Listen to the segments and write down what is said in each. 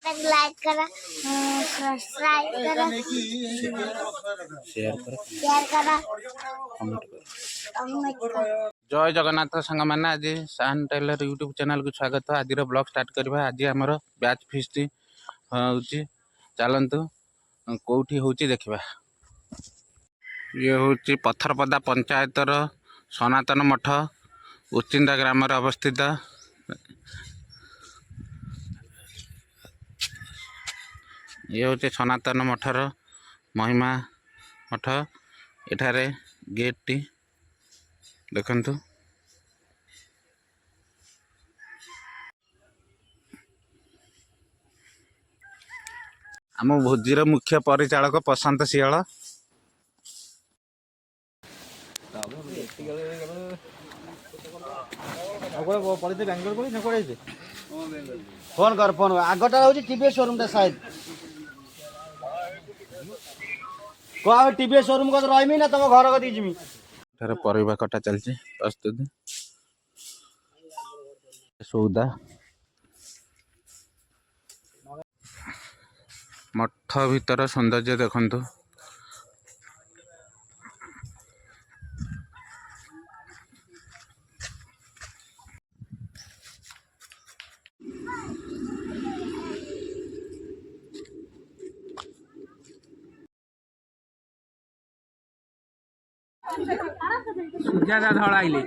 Like करा, subscribe करा, share करा, कमेंट करा। जय जगन्नाथ सांग मैंने आज शान टेलर यूट्यूब चैनल को स्वागत। आज ब्लॉग स्टार्ट करवा। आज आमर बैच फीस्ट होची, चलतु कौटी होची देखा। ये हूँ पत्थरपदा पंचायतर सनातन मठ उचिंदा ग्राम अवस्थित। ये हूँ सनातन मठर महिमा मठ। एठारे गेट टी देखंतु। आम भोजीर मुख्य परिचालक प्रशांत सियाल। फोन कर फोन आगटा हूँ टीवीएस शोरूम टा शायद को टीवीएस शोरूम को रही ना तुम घर कदी जिमी परिवा कटा चलती प्रस्तुति सौदा। मठ भीतर सौंदर्य देखंतु। सुजाता धड़ा आइले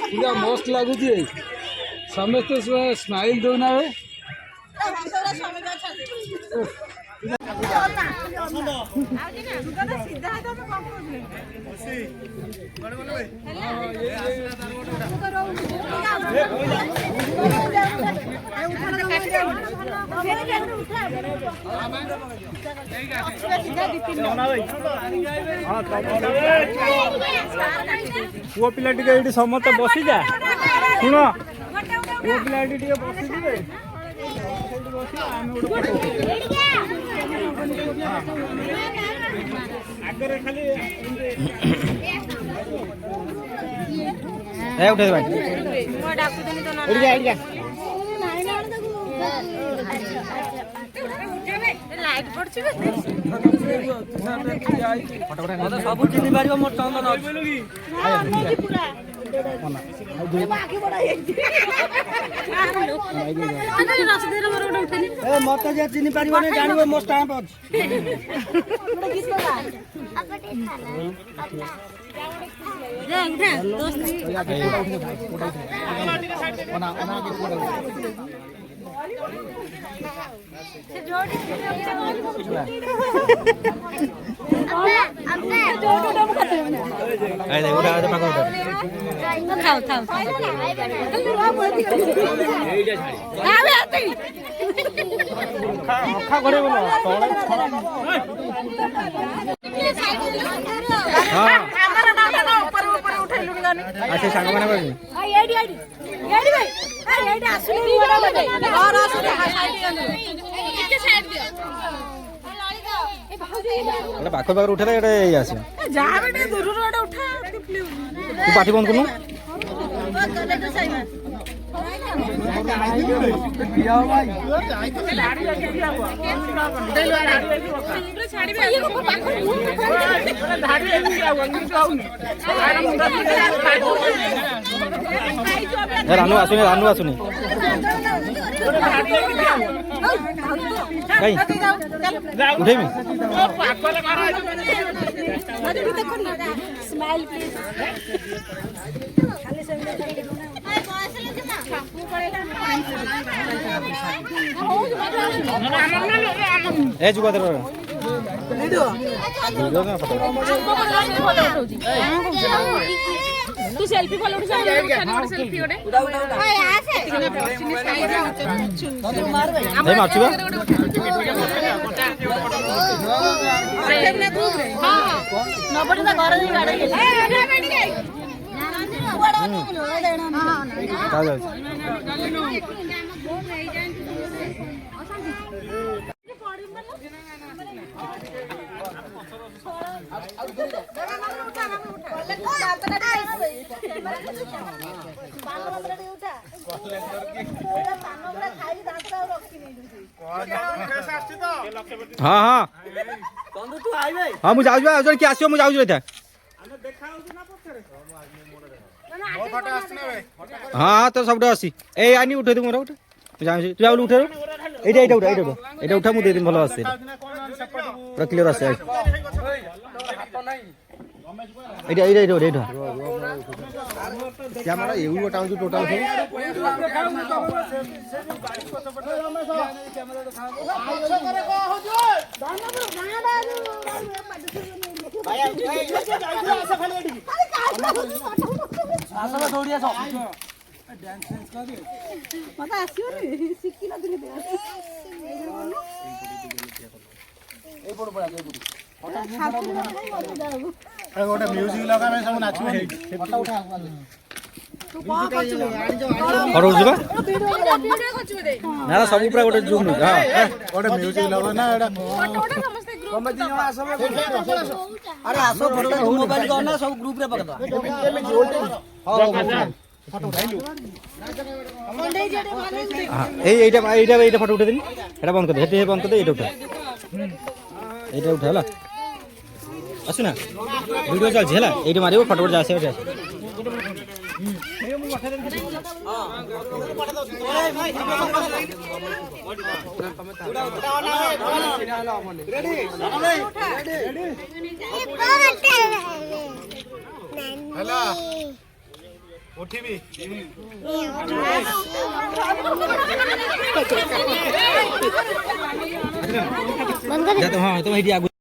पूरा मस्त लगुच समस्त स्माइल दौना पुओ पिला टे समस्त बसी जा शुण पुओ पिला टे बसी आगे खाली उठे भाई लाइट पड़छ सब चिन्ह पार मोर चंदन मत चिन्ह पार जान मो स्टाम्प अच्छा सांग मैंने पाख पाख उठे तू पाठी बंद करूँ रानू आसुनी उठेमी स्माइल प्लीज ए जुगा दे तू सेल्फी फॉलो सेल्फी गोटे मारछुबा नबड़ी घर ଯାଉ ଯାଉଛି ହଁ ହଁ ହଁ ମୁଁ ଯାଉଛି ଆଉ ଜଣେ କିଏ ଆସିବ ମୁଁ ଯାଉଛି ଏଇଟା ହଁ ହଁ ତ ସବୁଠୁ ଅଛି ଏଇ ଆନି ଉଠେଇ ଦେ ମୋର ଗୋଟେ ମୁଁ ଯାଉଛି ତୁ ଯାଉ ଉଠେଇ ଏଇଟା ଉଠା ଏଇଟା ଉଠା ମୁଁ ଦେଇଦେବି ଭଲ ଆସେ ପୁରା କ୍ଲିୟର ଆସେ এইটা এইটা এইটা এইটা ক্যামেরা এগুলো গোটা হচ্ছে টোটাল गोटे म्यूजिक लगा मैं सब नाचबे ଫଟୋ ଯିବା ନା ସବୁ ପୁରା ଗୋଟେ ଜୁମ୍ ହଁ गोटे म्यूजिक लगा ना एडा अरे आसो फोटो मोबाइल को ना सब ग्रुप रे पकड़ এইটা এইটা এইটা ফটো উঠে দিন এটা বন্ধ করে দে এটা বন্ধ করে দে এটা উঠা হলা আসু না ভিডিও চলছে হলা এইটা মারিব ফটো যা আসে ওটা हेलो उठीबी जा तो हां तुम हेडी आगु